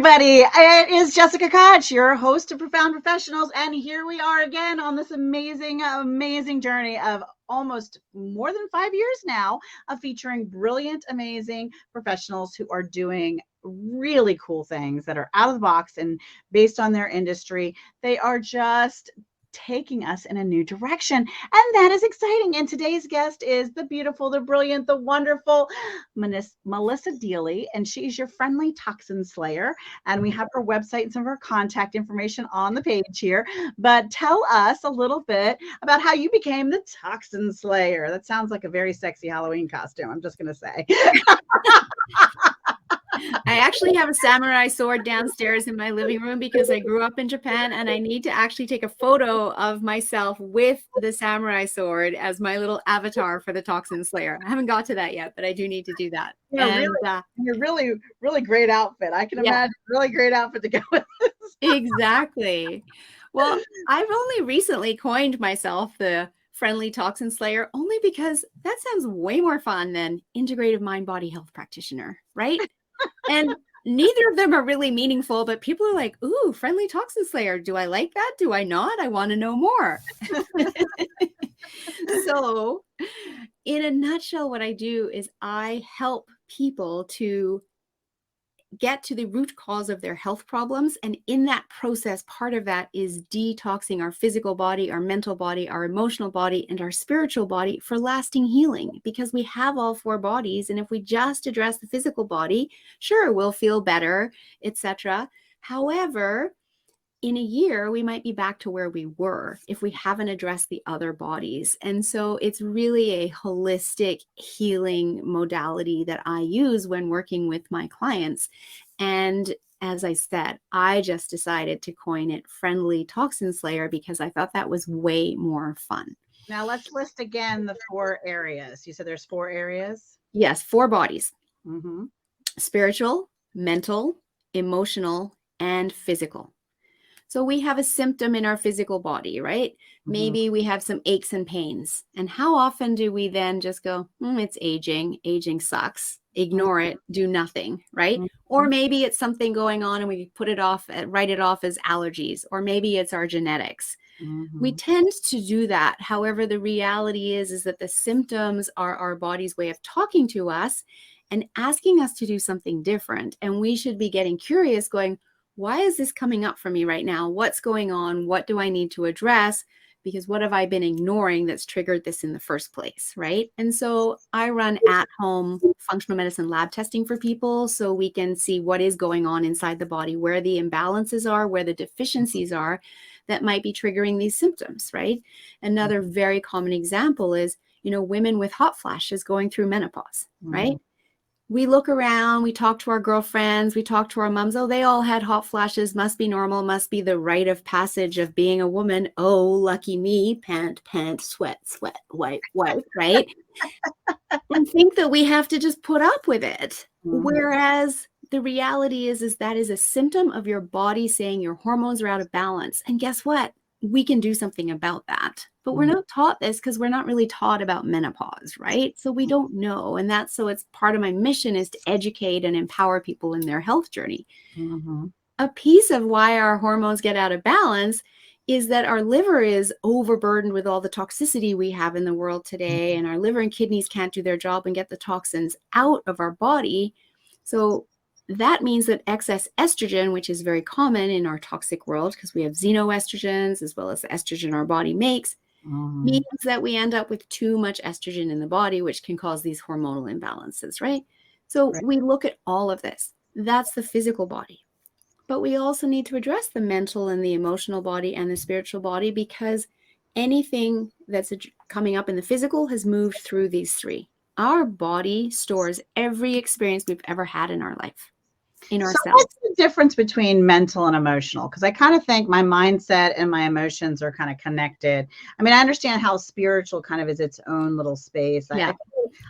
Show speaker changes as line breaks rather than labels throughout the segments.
everybody. It is Jessica Koch, your host of Profound Professionals. And here we are again on this amazing journey of almost more than 5 years now of featuring brilliant, amazing professionals who are doing really cool things that are out of the box and based on their industry. They are just taking us in a new direction, and that is exciting. And today's guest is the beautiful, the brilliant, the wonderful Melissa Deely, and she's your friendly toxin slayer. And we have her website and some of her contact information on the page here. But tell us a little bit about how you became the toxin slayer. That sounds like a very sexy Halloween costume, I'm just gonna say.
I actually have a samurai sword downstairs in my living room because I grew up in Japan, and I need to actually take a photo of myself with the samurai sword as my little avatar for the toxin slayer. I haven't got to that yet, but I do need to do that.
Yeah, and, really, really great outfit. I can imagine really great outfit to go with this.
Exactly. Well, I've only recently coined myself the friendly toxin slayer only because that sounds way more fun than integrative mind body health practitioner, right? And neither of them are really meaningful, but people are like, ooh, friendly toxin slayer. Do I like that? Do I not? I want to know more. So in a nutshell, what I do is I help people to get to the root cause of their health problems. And in that process, part of that is detoxing our physical body, our mental body, our emotional body, and our spiritual body for lasting healing, because we have all four bodies. And if we just address the physical body, sure, we'll feel better, etc. However, in a year, we might be back to where we were if we haven't addressed the other bodies. And so it's really a holistic healing modality that I use when working with my clients. And as I said, I just decided to coin it friendly toxin slayer because I thought that was way more fun.
Now let's list again the 4 areas. You said there's 4 areas?
Yes, 4 bodies.
Mm-hmm.
Spiritual, mental, emotional, and physical. So we have a symptom in our physical body, right? Mm-hmm. Maybe we have some aches and pains. And how often do we then just go, it's aging. Aging sucks. Ignore it. Do nothing, right? Mm-hmm. Or maybe it's something going on and we put it off, write it off as allergies. Or maybe it's our genetics. Mm-hmm. We tend to do that. However, the reality is that the symptoms are our body's way of talking to us and asking us to do something different. And we should be getting curious, going, why is this coming up for me right now? What's going on? What do I need to address? Because what have I been ignoring that's triggered this in the first place, right? And so I run at-home functional medicine lab testing for people so we can see what is going on inside the body, where the imbalances are, where the deficiencies are that might be triggering these symptoms, right? Another very common example is, women with hot flashes going through menopause, right? We look around, we talk to our girlfriends, we talk to our moms. Oh, they all had hot flashes. Must be normal. Must be the rite of passage of being a woman. Oh, lucky me. Pant, sweat, wipe, right? And think that we have to just put up with it. Whereas the reality is that is a symptom of your body saying your hormones are out of balance. And guess what? We can do something about that. But we're not taught this because we're not really taught about menopause, right? So we don't know. And it's part of my mission is to educate and empower people in their health journey. Mm-hmm. A piece of why our hormones get out of balance is that our liver is overburdened with all the toxicity we have in the world today. And our liver and kidneys can't do their job and get the toxins out of our body. So that means that excess estrogen, which is very common in our toxic world because we have xenoestrogens as well as the estrogen our body makes, means that we end up with too much estrogen in the body, which can cause these hormonal imbalances, right? So we look at all of this. That's the physical body. But we also need to address the mental and the emotional body and the spiritual body because anything that's coming up in the physical has moved through these 3. Our body stores every experience we've ever had in our life. So
what's the difference between mental and emotional? Because I kind of think my mindset and my emotions are kind of connected. I mean, I understand how spiritual kind of is its own little space. Yeah.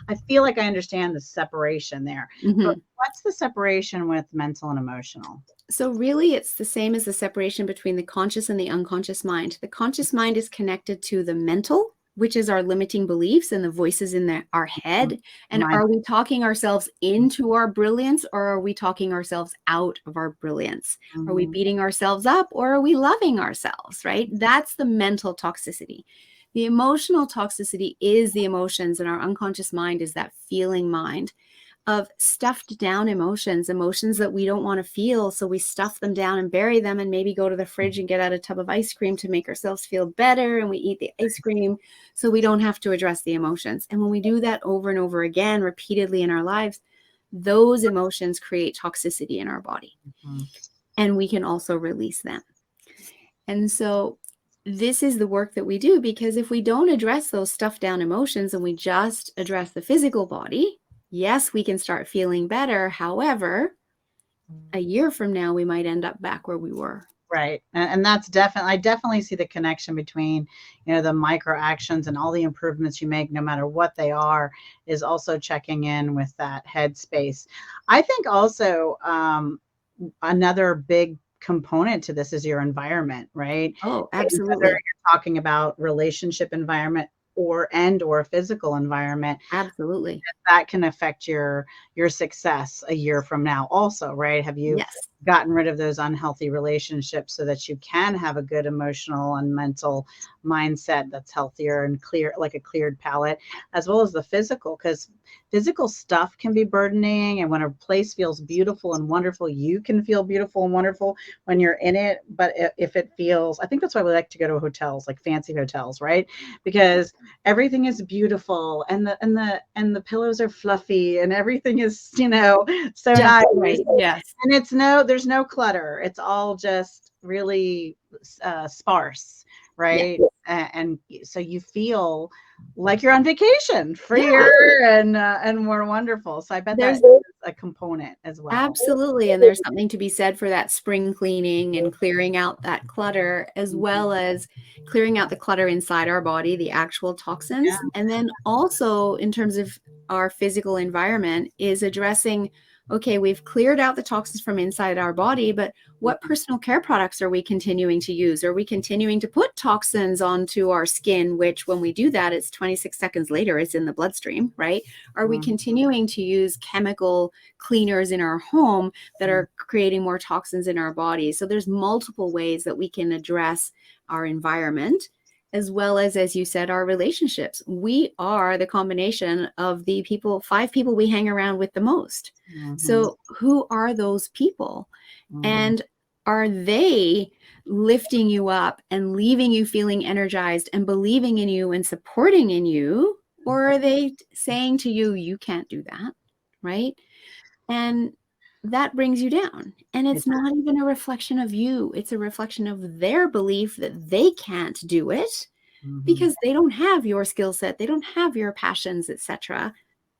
I feel like I understand the separation there. Mm-hmm. But what's the separation with mental and emotional?
So really, it's the same as the separation between the conscious and the unconscious mind. The conscious mind is connected to the mental which is our limiting beliefs and the voices in our head? And
Mind.
are we talking ourselves into our brilliance, or are we talking ourselves out of our brilliance? Are we beating ourselves up, or are we loving ourselves, right? That's the mental toxicity. The emotional toxicity is the emotions, and our unconscious mind is that feeling mind of stuffed down emotions that we don't want to feel. So we stuff them down and bury them, and maybe go to the fridge and get out a tub of ice cream to make ourselves feel better. And we eat the ice cream so we don't have to address the emotions. And when we do that over and over again, repeatedly in our lives, those emotions create toxicity in our body. And we can also release them. And so this is the work that we do, because if we don't address those stuffed down emotions and we just address the physical body, yes, we can start feeling better. However, a year from now, we might end up back where we were.
Right. And that's definitely, I definitely see the connection between, the micro actions and all the improvements you make, no matter what they are, is also checking in with that headspace. I think also another big component to this is your environment, right?
Oh,
Whether
absolutely.
you're talking about relationship environment or physical environment,
Absolutely.
that can affect your success a year from now also, right? Have you
Yes.
gotten rid of those unhealthy relationships so that you can have a good emotional and mental mindset that's healthier and clear, like a cleared palate, as well as the physical? Because physical stuff can be burdening, and when a place feels beautiful and wonderful, you can feel beautiful and wonderful when you're in it. But if it feels, I think that's why we like to go to hotels, like fancy hotels, right? Because everything is beautiful, and the pillows are fluffy, and everything is, so
Just
nice.
right. Yes.
And there's no clutter. It's all just really sparse,
Yeah.
right? And so you feel like you're on vacation,
Yeah.
freer and more wonderful. So I bet that
There's
is a component as well.
absolutely. And there's something to be said for that spring cleaning and clearing out that clutter, as well as clearing out the clutter inside our body, the actual toxins.
Yeah.
And then also, in terms of our physical environment, is addressing, okay, we've cleared out the toxins from inside our body, but what personal care products are we continuing to use? Are we continuing to put toxins onto our skin, which when we do that, it's 26 seconds later, it's in the bloodstream, right? Are we continuing to use chemical cleaners in our home that are creating more toxins in our body? So there's multiple ways that we can address our environment, as well as you said, our relationships. We are the combination of the 5 people we hang around with the most. So who are those people? And are they lifting you up and leaving you feeling energized and believing in you and supporting in you? Or are they saying to you, you can't do that, right? And that brings you down. And it's not even a reflection of you. It's a reflection of their belief that they can't do it because they don't have your skill set. They don't have your passions, etc.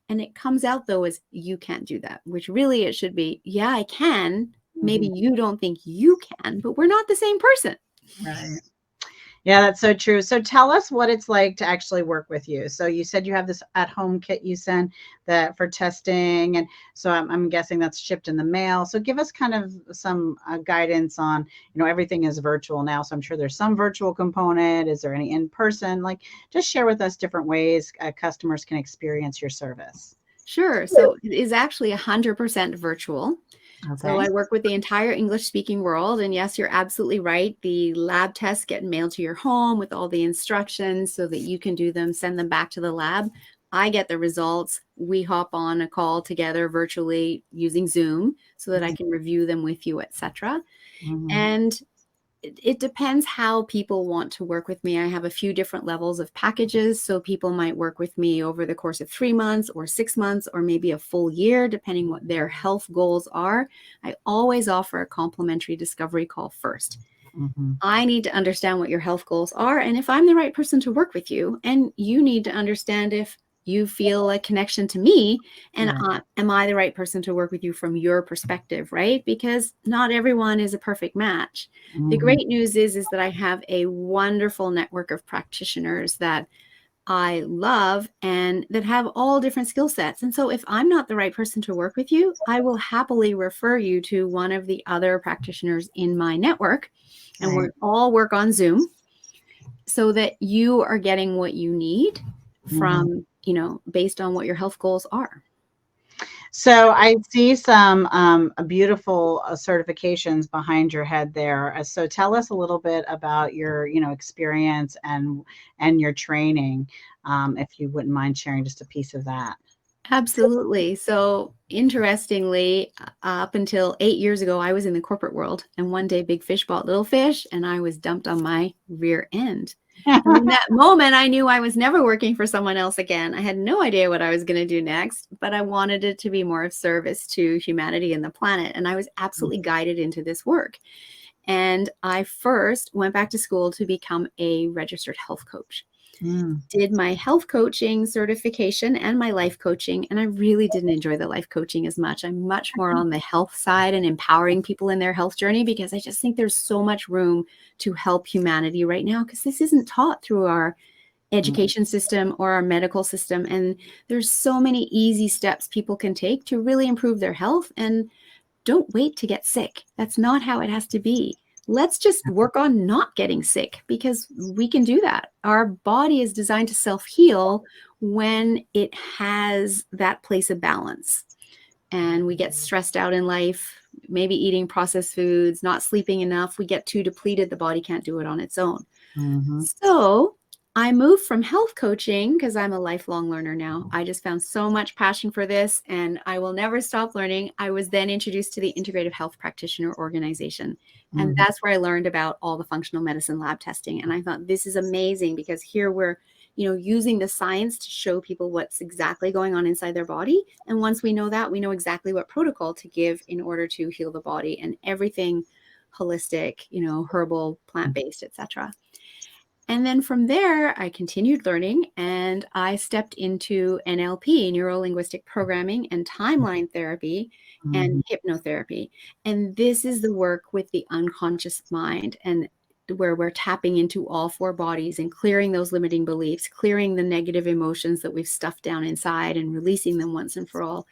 And it comes out though as you can't do that, which really it should be, yeah, I can. Maybe you don't think you can, but we're not the same person.
Right. Yeah, that's so true. So tell us what it's like to actually work with you. So you said you have this at-home kit you send that for testing, and so I'm guessing that's shipped in the mail. So give us kind of some guidance on, everything is virtual now. So I'm sure there's some virtual component. Is there any in person? Like, just share with us different ways customers can experience your service.
Sure. So it is actually 100% virtual. So
Okay.
I work with the entire English speaking world. And yes, you're absolutely right. The lab tests get mailed to your home with all the instructions so that you can do them, send them back to the lab. I get the results. We hop on a call together virtually using Zoom so that I can review them with you, etc. And it depends how people want to work with me. I have a few different levels of packages. So people might work with me over the course of 3 months or 6 months or maybe a full year, depending what their health goals are. I always offer a complimentary discovery call first. I need to understand what your health goals are and if I'm the right person to work with you. And you need to understand if you feel a connection to me and am I the right person to work with you from your perspective, right? Because not everyone is a perfect match. The great news is that I have a wonderful network of practitioners that I love and that have all different skill sets. And so if I'm not the right person to work with you, I will happily refer you to one of the other practitioners in my network. And we all work on Zoom. so that you are getting what you need
Mhm.
from, based on what your health goals are.
So I see some beautiful certifications behind your head there. So tell us a little bit about your, experience and your training, if you wouldn't mind sharing just a piece of that.
Absolutely. So, interestingly, up until 8 years ago, I was in the corporate world, and one day big fish bought little fish, and I was dumped on my rear end. And in that moment, I knew I was never working for someone else again. I had no idea what I was going to do next, but I wanted it to be more of service to humanity and the planet. And I was absolutely guided into this work. And I first went back to school to become a registered health coach.
Mm.
Did my health coaching certification and my life coaching, and I really didn't enjoy the life coaching as much. I'm much more on the health side and empowering people in their health journey, because I just think there's so much room to help humanity right now, because this isn't taught through our education system or our medical system. And there's so many easy steps people can take to really improve their health. And don't wait to get sick. That's not how it has to be. Let's just work on not getting sick, because we can do that. Our body is designed to self-heal when it has that place of balance. And we get stressed out in life, maybe eating processed foods, not sleeping enough. We get too depleted. The body can't do it on its own.
Mm-hmm.
So I moved from health coaching, because I'm a lifelong learner now. I just found so much passion for this, and I will never stop learning. I was then introduced to the Integrative Health Practitioner Organization. And
Mm-hmm.
that's where I learned about all the functional medicine lab testing. And I thought, this is amazing, because here we're, using the science to show people what's exactly going on inside their body. And once we know that, we know exactly what protocol to give in order to heal the body, and everything holistic, herbal, plant-based, etc. And then from there, I continued learning, and I stepped into NLP, neuro linguistic programming, and timeline therapy and
Mm-hmm.
hypnotherapy. And this is the work with the unconscious mind, and where we're tapping into all four bodies and clearing those limiting beliefs, clearing the negative emotions that we've stuffed down inside, and releasing them once and for all.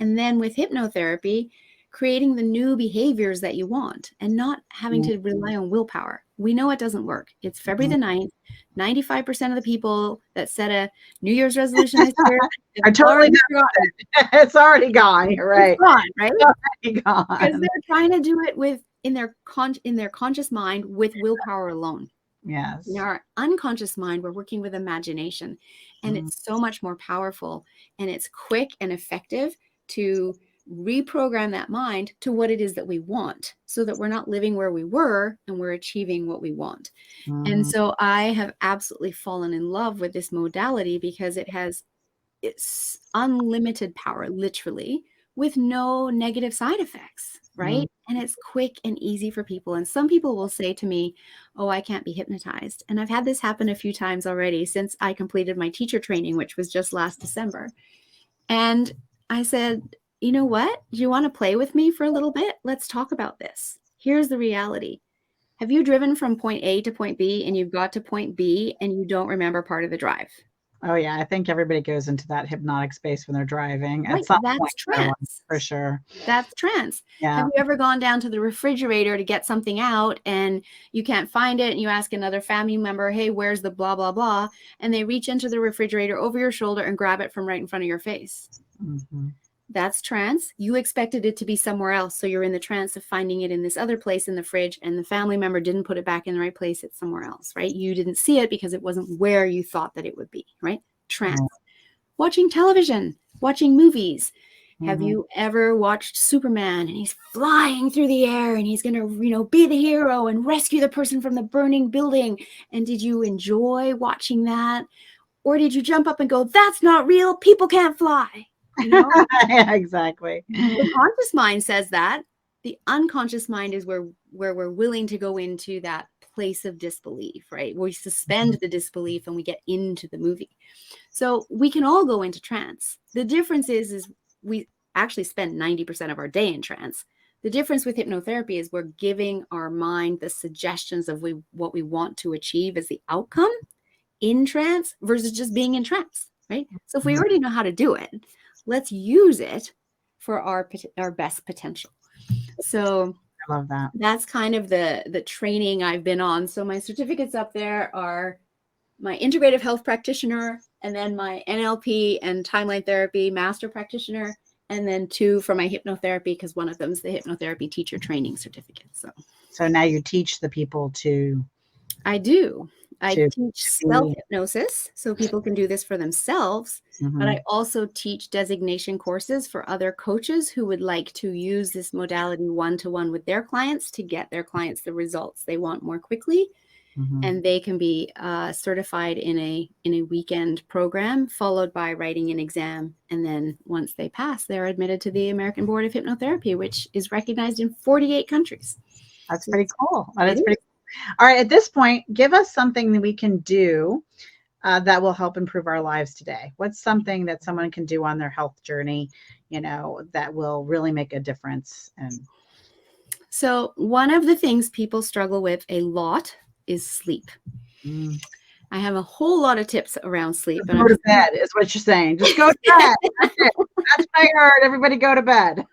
And then with hypnotherapy, creating the new behaviors that you want, and not having to rely on willpower. We know it doesn't work. It's February the 9th. 95% of the people that set a New Year's resolution this year
I
have
totally
already
got
forgotten.
it. It's already gone. You're
It's
right.
gone, right?
It's already
Because
gone.
they're trying to do it in their conscious mind with willpower alone. In
Yes.
our unconscious mind, we're working with imagination, and
Mm-hmm.
it's so much more powerful, and it's quick and effective to reprogram that mind to what it is that we want, so that we're not living where we were and we're achieving what we want. And so I have absolutely fallen in love with this modality, because it's unlimited power, literally, with no negative side effects, right? And it's quick and easy for people. And some people will say to me, oh, I can't be hypnotized. And I've had this happen a few times already since I completed my teacher training, which was just last December. And I said, you know what? Do you want to play with me for a little bit? Let's talk about this. Here's the reality. Have you driven from point A to point B, and you've got to point B and you don't remember part of the drive?
Oh yeah, I think everybody goes into that hypnotic space when they're driving at
Right.
some point
That's
in their life,
trance.
for sure.
That's trance. Have
Yeah.
you ever gone down to the refrigerator to get something out, and you can't find it, and you ask another family member, hey, where's the blah, blah, blah? And they reach into the refrigerator over your shoulder and grab it from right in front of your face.
Mm-hmm.
That's trance. You expected it to be somewhere else. So you're in the trance of finding it in this other place in the fridge, and the family member didn't put it back in the right place. It's somewhere else, right? You didn't see it because it wasn't where you thought that it would be, right? Trance. Watching television, watching movies. Have
Mm-hmm.
you ever watched Superman, and he's flying through the air, and he's going to, be the hero and rescue the person from the burning building? And did you enjoy watching that? Or did you jump up and go, that's not real. People can't fly.
Yeah, exactly.
The conscious mind says that. The unconscious mind is where we're willing to go into that place of disbelief, right? Where we suspend the disbelief and we get into the movie. So we can all go into trance. The difference is we actually spend 90% of our day in trance. The difference with hypnotherapy is we're giving our mind the suggestions of what we want to achieve as the outcome in trance versus just being in trance, right? So if we already know how to do it, let's use it for our best potential. So
I love that.
that's kind of the training I've been on. So my certificates up there are my integrative health practitioner, and then my NLP and timeline therapy master practitioner, and then 2 for my hypnotherapy, because one of them is the hypnotherapy teacher training certificate.
So now you teach the people to
I do. I
to
teach
be.
self-hypnosis so people can do this for themselves, but I also teach designation courses for other coaches who would like to use this modality one-to-one with their clients to get their clients the results they want more quickly. And they can be certified in a weekend program, followed by writing an exam. And then once they pass, they're admitted to the American Board of Hypnotherapy, which is recognized in 48 countries.
That's pretty cool.
It is.
All right, at this point, give us something that we can do that will help improve our lives today. What's something that someone can do on their health journey, that will really make a difference? And
so one of the things people struggle with a lot is sleep. I have a whole lot of tips around sleep.
Go to bed is what you're saying. Just go to bed. That's it. That's what I heard. Everybody go to bed.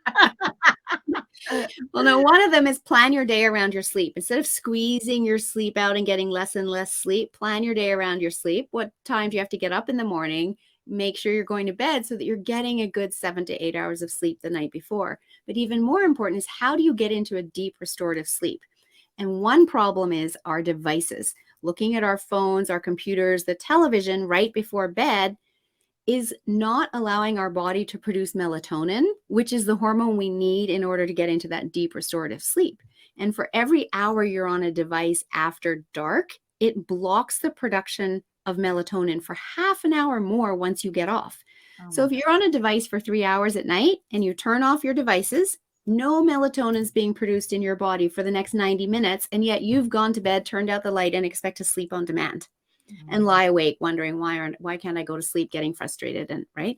Well, no, one of them is plan your day around your sleep. Instead of squeezing your sleep out and getting less and less sleep, plan your day around your sleep. What time do you have to get up in the morning? Make sure you're going to bed so that you're getting a good 7 to 8 hours of sleep the night before. But even more important is, how do you get into a deep restorative sleep? And one problem is our devices. Looking at our phones, our computers, the television right before bed is not allowing our body to produce melatonin, which is the hormone we need in order to get into that deep restorative sleep. And for every hour you're on a device after dark, it blocks the production of melatonin for half an hour more once you get off. So if you're on a device for 3 hours at night and you turn off your devices, no melatonin is being produced in your body for the next 90 minutes, and yet you've gone to bed, turned out the light, and expect to sleep on demand. And lie awake wondering why can't I go to sleep, getting frustrated, and right?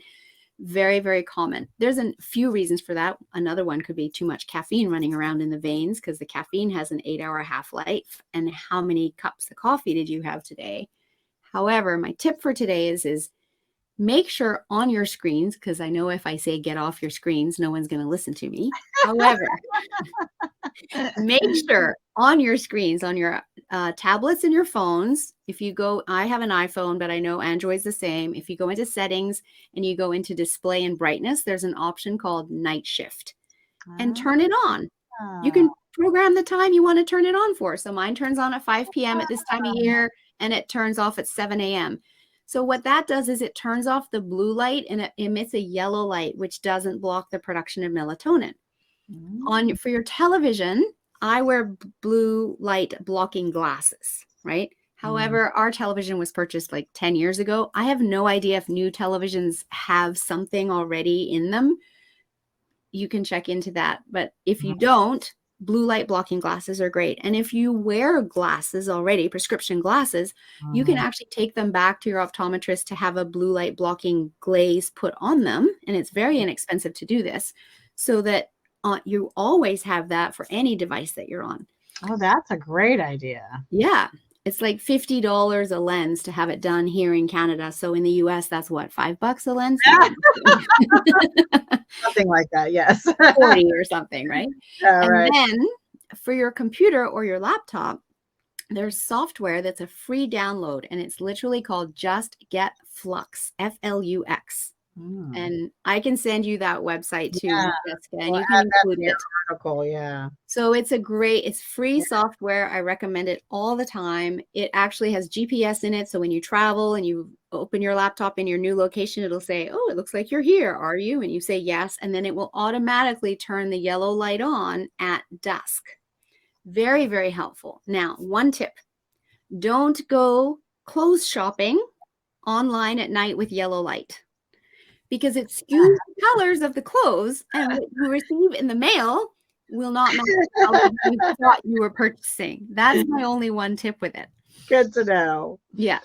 Very, very common. There's a few reasons for that. Another one could be too much caffeine running around in the veins, because the caffeine has an 8-hour half-life. And how many cups of coffee did you have today? However, my tip for today is make sure on your screens, because I know if I say get off your screens, no one's going to listen to me. However, make sure on your screens, on your tablets and your phones, if you go, I have an iPhone, but I know Android's the same. If you go into settings and you go into display and brightness, there's an option called night shift, and turn it on. You can program the time you want to turn it on for. So mine turns on at 5 p.m. at this time of year, and it turns off at 7 a.m. So what that does is it turns off the blue light and it emits a yellow light, which doesn't block the production of melatonin. For your television, I wear blue light blocking glasses, right? However, our television was purchased like 10 years ago. I have no idea if new televisions have something already in them. You can check into that. But if you don't, blue light blocking glasses are great. And if you wear glasses already, prescription glasses, you can actually take them back to your optometrist to have a blue light blocking glaze put on them. And it's very inexpensive to do this, so that you always have that for any device that you're on.
Oh, that's a great idea.
Yeah. It's like $50 a lens to have it done here in Canada. So in the US, that's what, $5 a lens?
Something like that, yes.
40 or something, right?
Right.
Then for your computer or your laptop, there's software that's a free download, and it's literally called Just Get Flux, Flux. And I can send you that website too, Jessica, and you can include it.
Article, yeah.
So it's free software. I recommend it all the time. It actually has GPS in it. So when you travel and you open your laptop in your new location, it'll say, oh, it looks like you're here. Are you? And you say yes. And then it will automatically turn the yellow light on at dusk. Very, very helpful. Now, one tip: don't go clothes shopping online at night with yellow light, because it skews the colors of the clothes, and what you receive in the mail will not match the colors you thought you were purchasing. That's my only one tip with it.
Good to know.
Yes.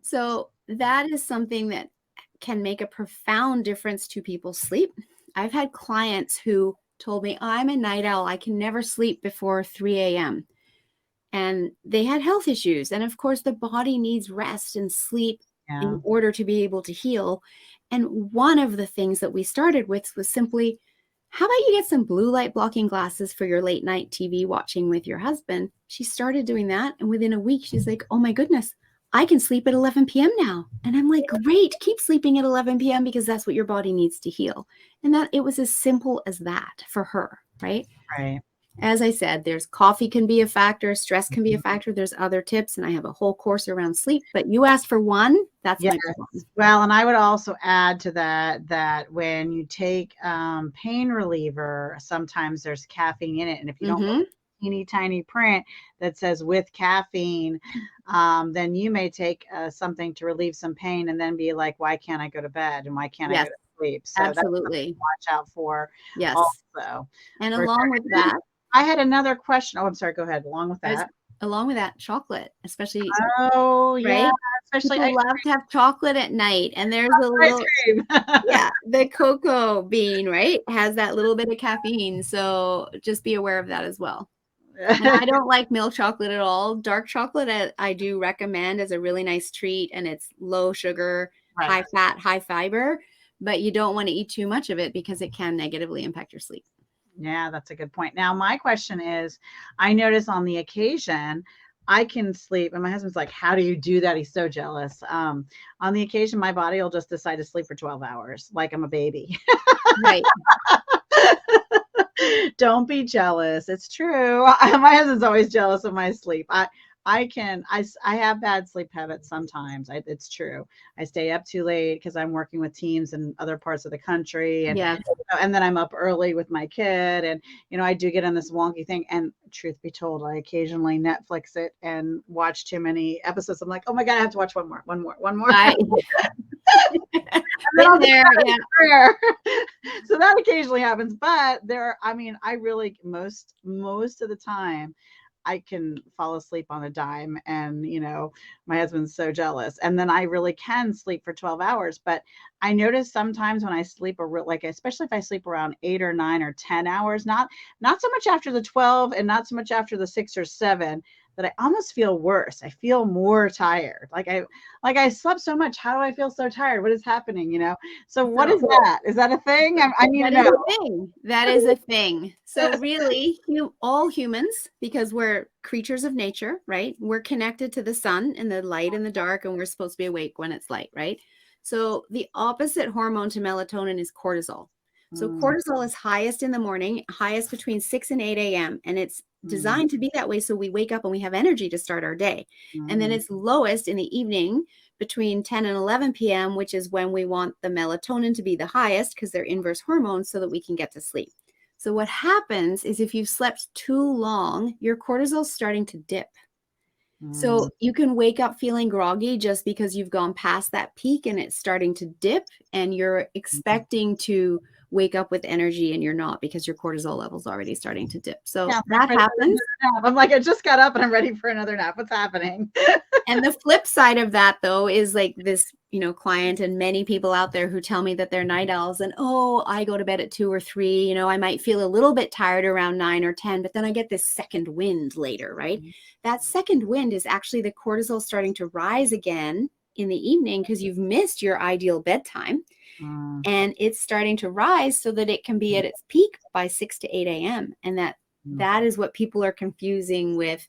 So that is something that can make a profound difference to people's sleep. I've had clients who told me, I'm a night owl. I can never sleep before 3 a.m. And they had health issues. And of course, the body needs rest and sleep in order to be able to heal. And one of the things that we started with was simply How about you get some blue light blocking glasses for your late night TV watching with your husband? She started doing that. And within a week, she's like, oh my goodness, I can sleep at 11 p.m. now. And I'm like, great, keep sleeping at 11 p.m. because that's what your body needs to heal. And that it was as simple as that for her, right?
Right.
As I said, there's coffee can be a factor, stress can be a factor. There's other tips, and I have a whole course around sleep. But you asked for one, that's
Yes.
my one.
Well, and I would also add to that when you take pain reliever, sometimes there's caffeine in it, and if you don't look at the teeny tiny print that says with caffeine, then you may take something to relieve some pain, and then be like, why can't I go to bed, and why can't I go
Yes,
to sleep? So that's something
absolutely.
to watch out for.
Yes.
Also,
And
for
along
sure.
with that,
I had another question. Oh, I'm sorry. Go ahead. Along with that.
chocolate, especially,
Oh, yeah.
right?
Especially
People
ice
love to have chocolate at night, and there's a little,
cream.
yeah, the cocoa bean, right, has that little bit of caffeine. So just be aware of that as well. And I don't like milk chocolate at all. Dark chocolate, I do recommend as a really nice treat, and it's low sugar,
Right.
high fat, high fiber, but you don't want to eat too much of it because it can negatively impact your sleep.
Yeah, that's a good point. Now, my question is, I notice on the occasion I can sleep, and my husband's like, how do you do that? He's so jealous. On the occasion, my body will just decide to sleep for 12 hours, like I'm a baby.
Right.
Don't be jealous. It's true. My husband's always jealous of my sleep. I have bad sleep habits sometimes. It's true. I stay up too late because I'm working with teams in other parts of the country,
Yes.
and then I'm up early with my kid, and I do get in this wonky thing. And truth be told, I occasionally Netflix it and watch too many episodes. I'm like, oh my god, I have to watch one more.
Been there, yeah.
So that occasionally happens, but I really most of the time I can fall asleep on a dime, and my husband's so jealous, and then I really can sleep for 12 hours. But I notice sometimes when I sleep like, especially if I sleep around 8 or 9 or 10 hours, not so much after the 12 and not so much after the 6 or 7, that I almost feel worse. I feel more tired. Like I slept so much. How do I feel so tired? What is happening? So what is that? Is that a thing? I need to
That is
know.
a thing. That is a thing. So really, all humans, because we're creatures of nature, right? We're connected to the sun and the light and the dark, and we're supposed to be awake when it's light, right? So the opposite hormone to melatonin is cortisol. So cortisol is highest in the morning, highest between 6 and 8 a.m. And it's designed to be that way so we wake up and we have energy to start our day. And then it's lowest in the evening between 10 and 11 p.m., which is when we want the melatonin to be the highest because they're inverse hormones so that we can get to sleep. So what happens is if you've slept too long, your cortisol is starting to dip. So you can wake up feeling groggy just because you've gone past that peak and it's starting to dip, and you're expecting to wake up with energy and you're not because your cortisol level's already starting to dip. So that happens.
I'm like, I just got up and I'm ready for another nap. What's happening?
And the flip side of that, though, is like this, client and many people out there who tell me that they're night owls and, oh, I go to bed at 2 or 3, I might feel a little bit tired around 9 or 10, but then I get this second wind later, right? That second wind is actually the cortisol starting to rise again in the evening because you've missed your ideal bedtime. And it's starting to rise so that it can be at its peak by 6 to 8 a.m. And that is what people are confusing with,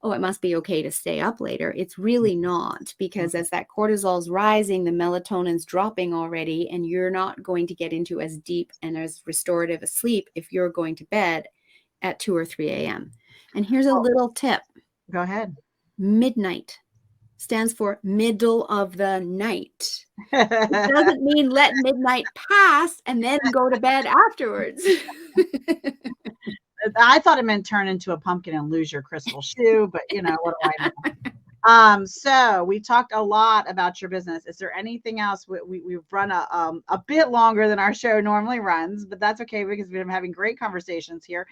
oh, it must be okay to stay up later. It's really not, because as that cortisol is rising, the melatonin's dropping already, and you're not going to get into as deep and as restorative a sleep if you're going to bed at 2 or 3 a.m. And here's a little tip.
Go ahead.
Midnight stands for middle of the night. It doesn't mean let midnight pass and then go to bed afterwards.
I thought it meant turn into a pumpkin and lose your crystal shoe, but what do I know? So we talked a lot about your business. Is there anything else? We've run a bit longer than our show normally runs, but that's okay because we've been having great conversations here.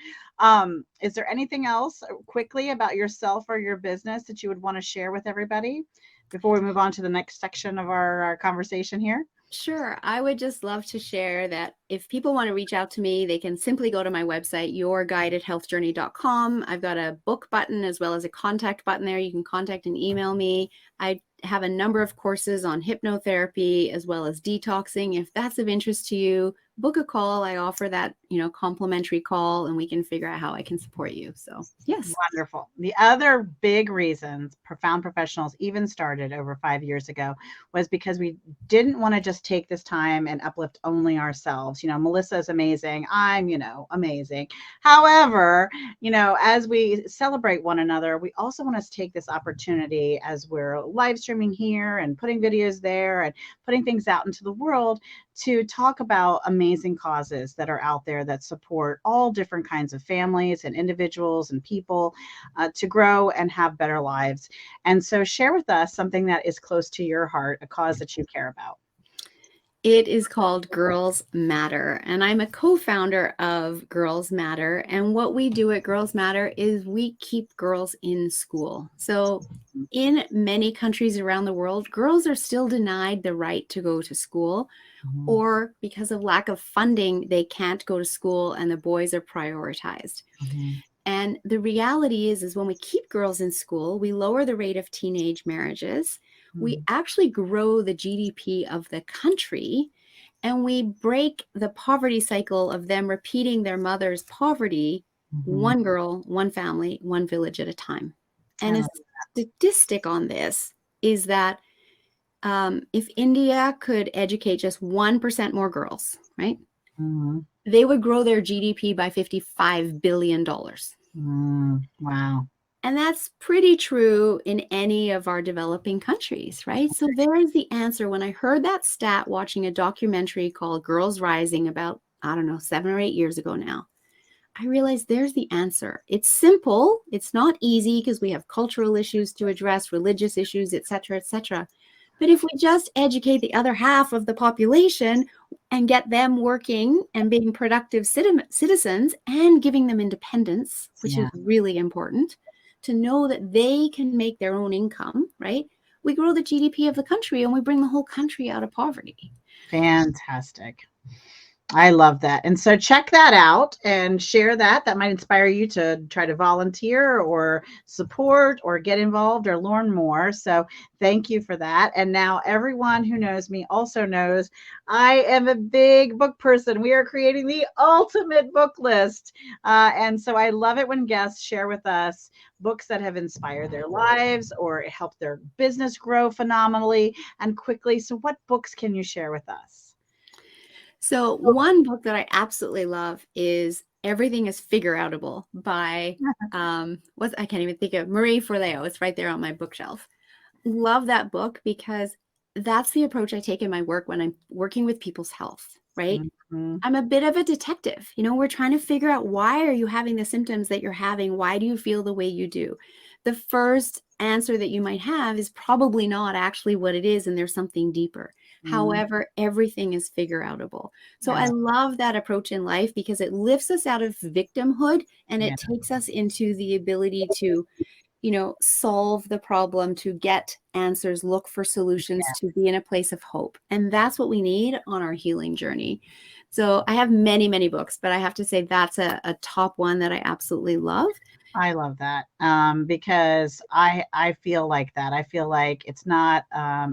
Is there anything else quickly about yourself or your business that you would want to share with everybody before we move on to the next section of our conversation here?
Sure. I would just love to share that if people want to reach out to me, they can simply go to my website, yourguidedhealthjourney.com. I've got a book button as well as a contact button there. You can contact and email me. I have a number of courses on hypnotherapy as well as detoxing. If that's of interest to you, book a call. I offer that, complimentary call, and we can figure out how I can support you. So, yes.
Wonderful. The other big reasons Profound Professionals even started over 5 years ago was because we didn't want to just take this time and uplift only ourselves. Melissa is amazing. I'm, amazing. However, as we celebrate one another, we also want to take this opportunity as we're live streaming here and putting videos there and putting things out into the world to talk about amazing causes that are out there that support all different kinds of families and individuals and people to grow and have better lives. And so share with us something that is close to your heart, a cause that you care about.
It is called Girls Matter, and I'm a co-founder of Girls Matter. And what we do at Girls Matter is we keep girls in school. So in many countries around the world, girls are still denied the right to go to school, or because of lack of funding, they can't go to school and the boys are prioritized. And the reality is when we keep girls in school, we lower the rate of teenage marriages. We actually grow the GDP of the country, and we break the poverty cycle of them repeating their mother's poverty, one girl, one family, one village at a time. And a statistic on this is that if India could educate just 1% more girls, right, they would grow their GDP by $55 billion.
Wow.
And that's pretty true in any of our developing countries, right? So there is the answer. When I heard that stat watching a documentary called Girls Rising about, 7 or 8 years ago now, I realized there's the answer. It's simple. It's not easy because we have cultural issues to address, religious issues, et cetera, et cetera. But if we just educate the other half of the population and get them working and being productive citizens and giving them independence, which is really important, to know that they can make their own income, right? We grow the GDP of the country and we bring the whole country out of poverty.
Fantastic. I love that. And so check that out and share that. That might inspire you to try to volunteer or support or get involved or learn more. So thank you for that. And now everyone who knows me also knows I am a big book person. We are creating the ultimate book list. And so I love it when guests share with us books that have inspired their lives or helped their business grow phenomenally and quickly. So what books can you share with us?
So one book that I absolutely love is Everything is Figure Outable by, I can't even think of, Marie Forleo. It's right there on my bookshelf. Love that book because that's the approach I take in my work when I'm working with people's health, right? I'm a bit of a detective. We're trying to figure out, why are you having the symptoms that you're having? Why do you feel the way you do? The first answer that you might have is probably not actually what it is, and there's something deeper. However, everything is figure outable. So I love that approach in life because it lifts us out of victimhood and it takes us into the ability to, solve the problem, to get answers, look for solutions, to be in a place of hope. And that's what we need on our healing journey. So I have many, many books, but I have to say that's a top one that I absolutely love.
I love that because I feel like that. I feel like it's not,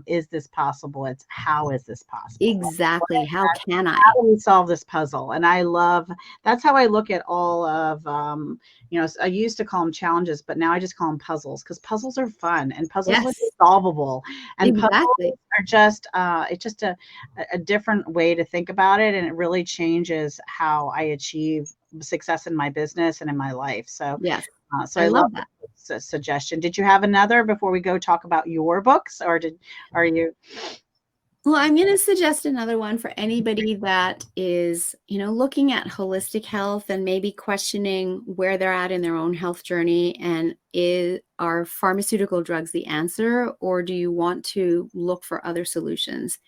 is this possible? It's how is this possible?
Exactly. How can I?
How do we solve this puzzle? And I love, that's how I look at all of, I used to call them challenges, but now I just call them puzzles because puzzles are fun and puzzles are solvable. And puzzles are just, it's just a different way to think about it. And it really changes how I achieve success in my business and in my life. So so I love that suggestion. Did you have another before we go talk about your books, or are you?
Well, I'm going to suggest another one for anybody that is, looking at holistic health and maybe questioning where they're at in their own health journey, and are pharmaceutical drugs the answer, or do you want to look for other solutions?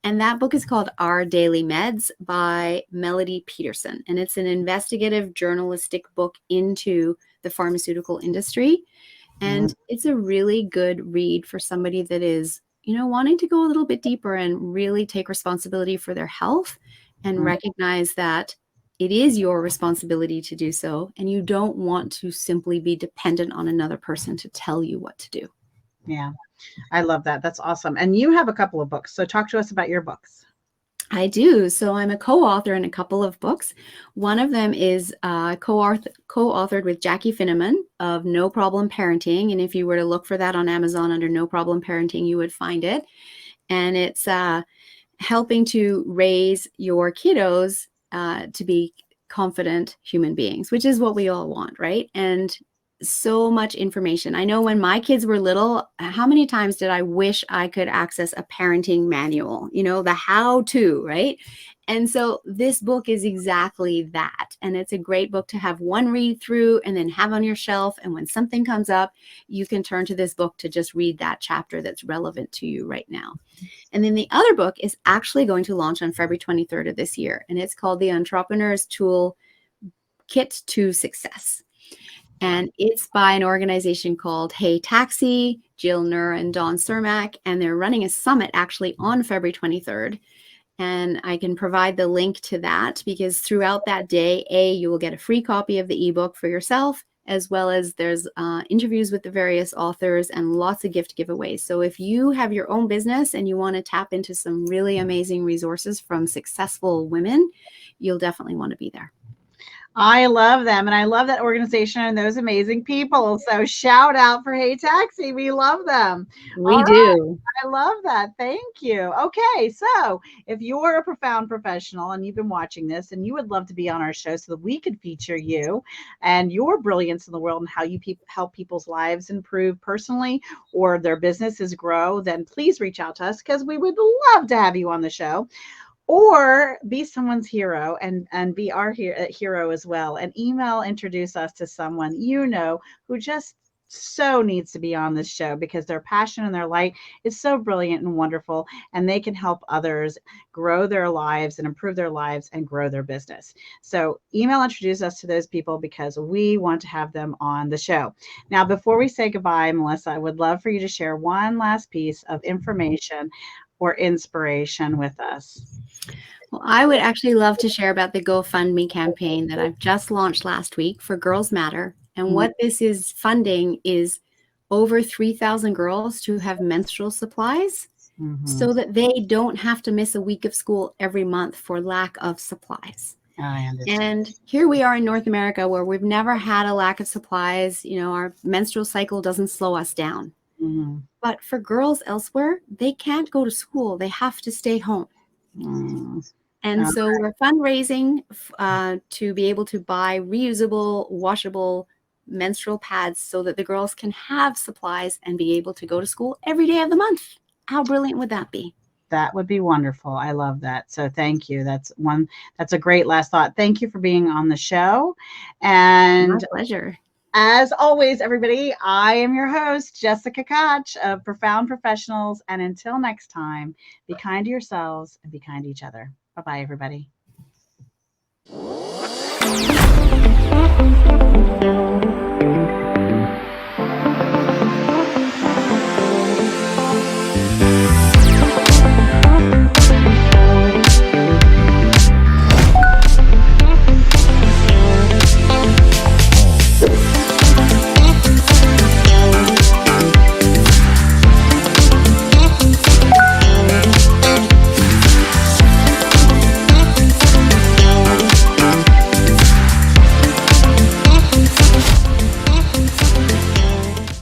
And that book is called Our Daily Meds by Melody Peterson. And it's an investigative journalistic book into the pharmaceutical industry. And it's a really good read for somebody that is, wanting to go a little bit deeper and really take responsibility for their health and recognize that it is your responsibility to do so. And you don't want to simply be dependent on another person to tell you what to do.
Yeah. I love that. That's awesome. And you have a couple of books. So talk to us about your books.
I do. So I'm a co-author in a couple of books. One of them is co-authored with Jackie Finneman of No Problem Parenting. And if you were to look for that on Amazon under No Problem Parenting, you would find it. And it's helping to raise your kiddos to be confident human beings, which is what we all want, right? And so much information. I know when my kids were little, how many times did I wish I could access a parenting manual, the how to, right? And so this book is exactly that. And it's a great book to have one read through and then have on your shelf. And when something comes up, you can turn to this book to just read that chapter that's relevant to you right now. And then the other book is actually going to launch on February 23rd of this year. And it's called The Entrepreneur's Tool Kit to Success. And it's by an organization called Hey Taxi, Jill Nur and Dawn Cermak. And they're running a summit actually on February 23rd. And I can provide the link to that because throughout that day, you will get a free copy of the ebook for yourself, as well as there's interviews with the various authors and lots of gift giveaways. So if you have your own business and you want to tap into some really amazing resources from successful women, you'll definitely want to be there.
I love them, and I love that organization and those amazing people. So shout out for Hey Taxi. We love them.
We do.
I love that. Thank you. Okay, so if you're a profound professional and you've been watching this and you would love to be on our show so that we could feature you and your brilliance in the world and how you help people's lives improve personally or their businesses grow, then please reach out to us because we would love to have you on the show. Or be someone's hero and be our hero as well, and introduce us to someone who just so needs to be on this show because their passion and their light is so brilliant and wonderful, and they can help others grow their lives and improve their lives and grow their business. So introduce us to those people because we want to have them on the show. Now, before we say goodbye, Melissa, I would love for you to share one last piece of information or inspiration with us.
Well, I would actually love to share about the GoFundMe campaign that I've just launched last week for Girls Matter. And what this is funding is over 3,000 girls to have menstrual supplies so that they don't have to miss a week of school every month for lack of supplies.
I understand.
And here we are in North America where we've never had a lack of supplies. Our menstrual cycle doesn't slow us down.
Mm-hmm.
But for girls elsewhere, they can't go to school. They have to stay home. And so we're fundraising to be able to buy reusable, washable menstrual pads so that the girls can have supplies and be able to go to school every day of the month. How brilliant would that be?
That would be wonderful. I love that. So thank you. That's a great last thought. Thank you for being on the show. And
my pleasure.
As always, everybody, I am your host, Jessica Koch of Profound Professionals. And until next time, be kind to yourselves and be kind to each other. Bye-bye, everybody.